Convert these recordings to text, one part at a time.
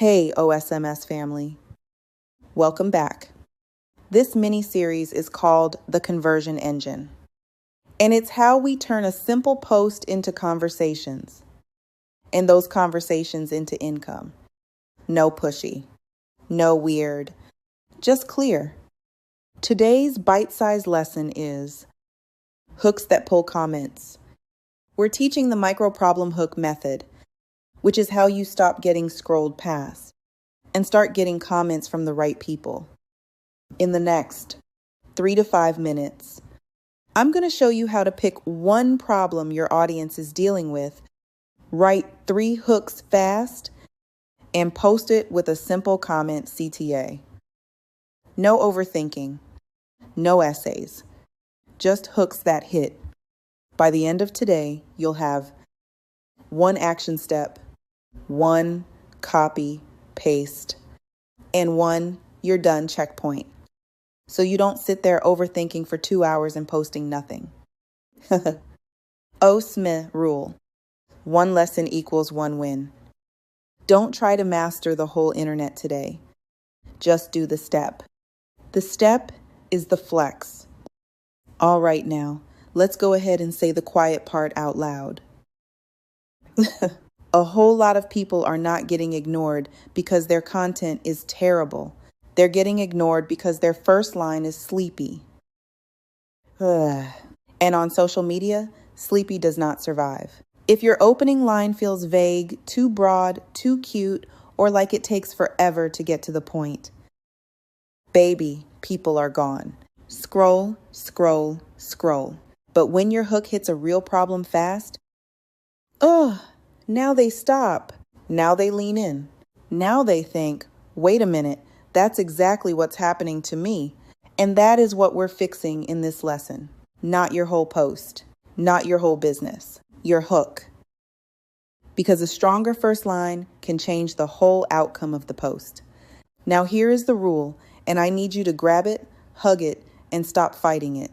Hey, OSMS family. Welcome back. This mini-series is called The Conversion Engine, and it's how we turn a simple post into conversations, and those conversations into income. No pushy, no weird, just clear. Today's bite-sized lesson is hooks that pull comments. We're teaching the micro-problem hook method, which is how you stop getting scrolled past and start getting comments from the right people. In the next 3 to 5 minutes, I'm going to show you how to pick one problem your audience is dealing with, write 3 hooks fast, and post it with a simple comment CTA. No overthinking, no essays, just hooks that hit. By the end of today, you'll have 1 action step, 1 copy, paste, and 1 you're done checkpoint. So you don't sit there overthinking for 2 hours and posting nothing. OSMS rule. 1 lesson equals 1 win. Don't try to master the whole internet today. Just do the step. The step is the flex. All right now, let's go ahead and say the quiet part out loud. A whole lot of people are not getting ignored because their content is terrible. They're getting ignored because their first line is sleepy. And on social media, sleepy does not survive. If your opening line feels vague, too broad, too cute, or like it takes forever to get to the point, baby, people are gone. Scroll, scroll, scroll. But when your hook hits a real problem fast, now they stop. Now they lean in. Now they think, wait a minute, that's exactly what's happening to me. And that is what we're fixing in this lesson. Not your whole post, not your whole business, your hook. Because a stronger first line can change the whole outcome of the post. Now here is the rule, and I need you to grab it, hug it, and stop fighting it.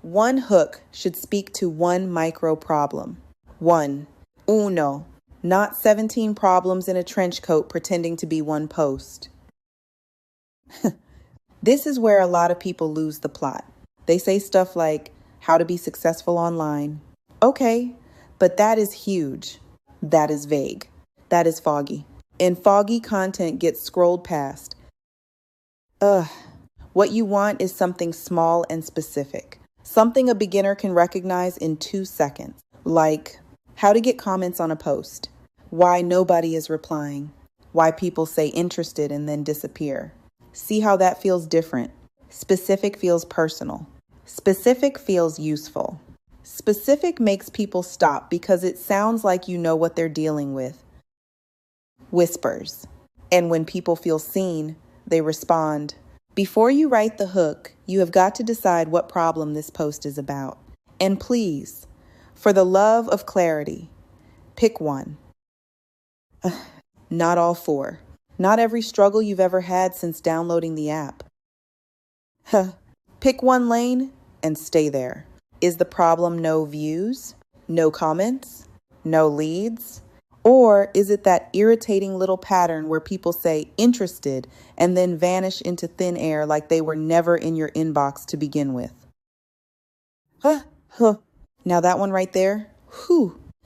1 hook should speak to 1 micro problem. 1. Uno. Not 17 problems in a trench coat pretending to be 1 post. This is where a lot of people lose the plot. They say stuff like, how to be successful online. Okay, but that is huge. That is vague. That is foggy. And foggy content gets scrolled past. What you want is something small and specific. Something a beginner can recognize in 2 seconds. Like, how to get comments on a post. Why nobody is replying. Why people say interested and then disappear. See how that feels different. Specific feels personal. Specific feels useful. Specific makes people stop because it sounds like you know what they're dealing with. Whispers. And when people feel seen, they respond. Before you write the hook, you have got to decide what problem this post is about. And please, for the love of clarity, pick 1. Not all 4. Not every struggle you've ever had since downloading the app. Pick 1 lane and stay there. Is the problem no views, no comments, no leads? Or is it that irritating little pattern where people say interested and then vanish into thin air like they were never in your inbox to begin with? Now that one right there,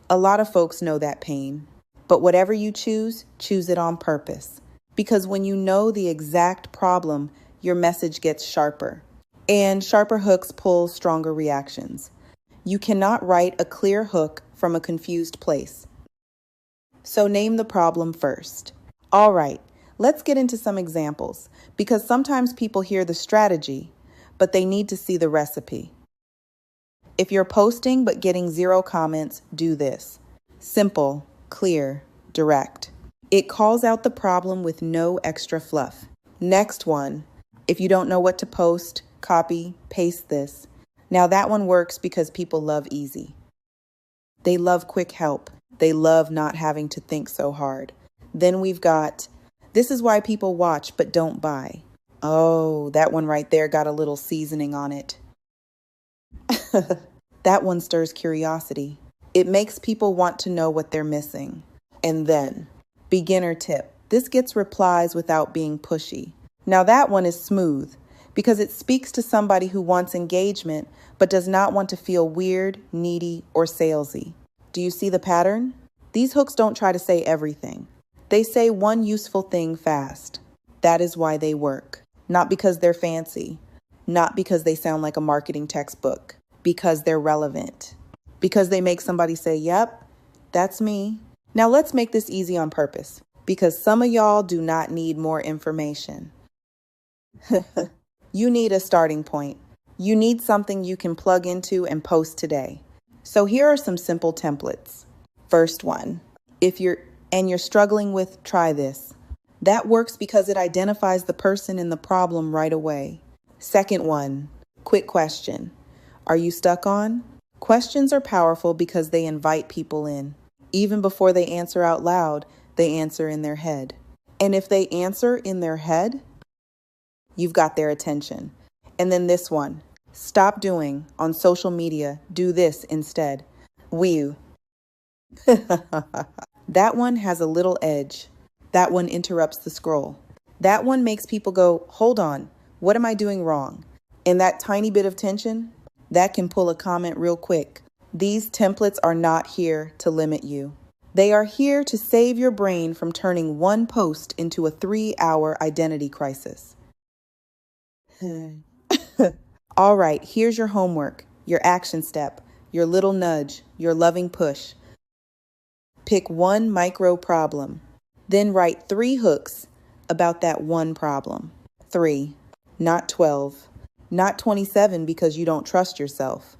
a lot of folks know that pain. But whatever you choose, choose it on purpose. Because when you know the exact problem, your message gets sharper. And sharper hooks pull stronger reactions. You cannot write a clear hook from a confused place. So name the problem first. All right, let's get into some examples. Because sometimes people hear the strategy, but they need to see the recipe. If you're posting but getting 0 comments, do this. Simple, clear, direct. It calls out the problem with no extra fluff. Next one, if you don't know what to post, copy, paste this. Now that one works because people love easy. They love quick help. They love not having to think so hard. Then we've got, this is why people watch but don't buy. Oh, that one right there got a little seasoning on it. That one stirs curiosity. It makes people want to know what they're missing. And then, Beginner tip. This gets replies without being pushy. Now that one is smooth because it speaks to somebody who wants engagement but does not want to feel weird, needy, or salesy. Do you see the pattern? These hooks don't try to say everything. They say one useful thing fast. That is why they work. Not because they're fancy. Not because they sound like a marketing textbook. Because they're relevant. Because they make somebody say, yep, that's me. Now let's make this easy on purpose. Because some of y'all do not need more information. You need a starting point. You need something you can plug into and post today. So here are some simple templates. First one, if you're struggling with try this. That works because it identifies the person in the problem right away. Second one, quick question. Are you stuck on? Questions are powerful because they invite people in. Even before they answer out loud, they answer in their head. And if they answer in their head, you've got their attention. And then this one, stop doing on social media, do this instead. That one has a little edge. That one interrupts the scroll. That one makes people go, hold on, what am I doing wrong? And that tiny bit of tension, that can pull a comment real quick. These templates are not here to limit you. They are here to save your brain from turning one post into a 3-hour identity crisis. All right, here's your homework, your action step, your little nudge, your loving push. Pick one micro problem, then write 3 hooks about that one problem. 3, not 12, not 27 because you don't trust yourself.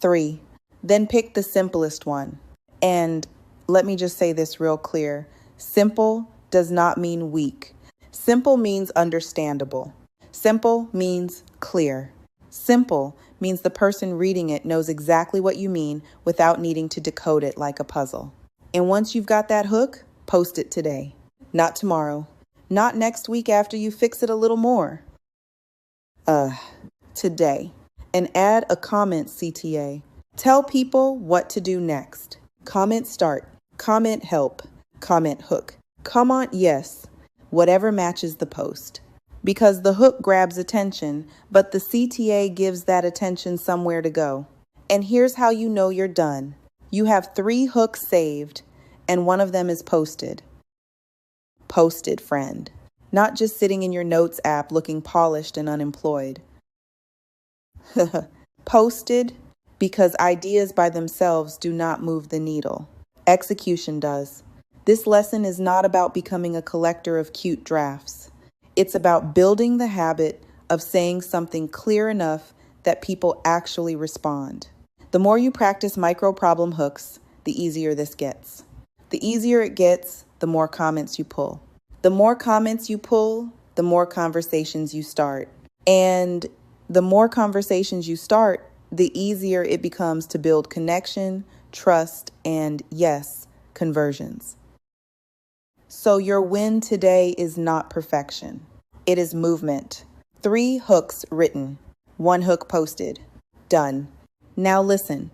3, then pick the simplest one. And let me just say this real clear. Simple does not mean weak. Simple means understandable. Simple means clear. Simple means the person reading it knows exactly what you mean without needing to decode it like a puzzle. And once you've got that hook, post it today. Not tomorrow. Not next week after you fix it a little more. Today. And add a comment, CTA. Tell people what to do next. Comment start. Comment help. Comment hook. Comment yes. Whatever matches the post. Because the hook grabs attention, but the CTA gives that attention somewhere to go. And here's how you know you're done. You have 3 hooks saved, and one of them is posted. Posted, friend. Not just sitting in your notes app looking polished and unemployed. Posted because ideas by themselves do not move the needle. Execution does. This lesson is not about becoming a collector of cute drafts. It's about building the habit of saying something clear enough that people actually respond. The more you practice micro problem hooks, the easier this gets. The easier it gets, the more comments you pull. The more comments you pull, the more conversations you start. And the more conversations you start, the easier it becomes to build connection, trust, and yes, conversions. So your win today is not perfection. It is movement. 3 hooks written, 1 hook posted. Done. Now listen.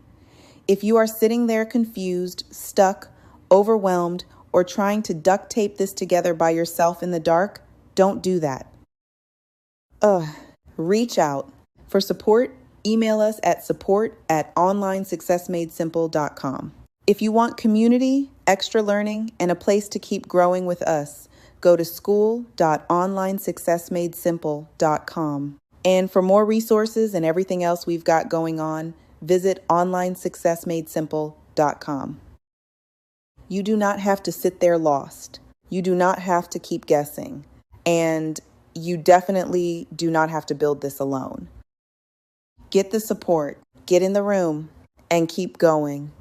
If you are sitting there confused, stuck, overwhelmed, or trying to duct tape this together by yourself in the dark, don't do that. Reach out. For support, email us at support@onlinesuccessmadesimple.com. If you want community, extra learning, and a place to keep growing with us, go to school.onlinesuccessmadesimple.com. And for more resources and everything else we've got going on, visit onlinesuccessmadesimple.com. You do not have to sit there lost. You do not have to keep guessing. And you definitely do not have to build this alone. Get the support, get in the room, and keep going.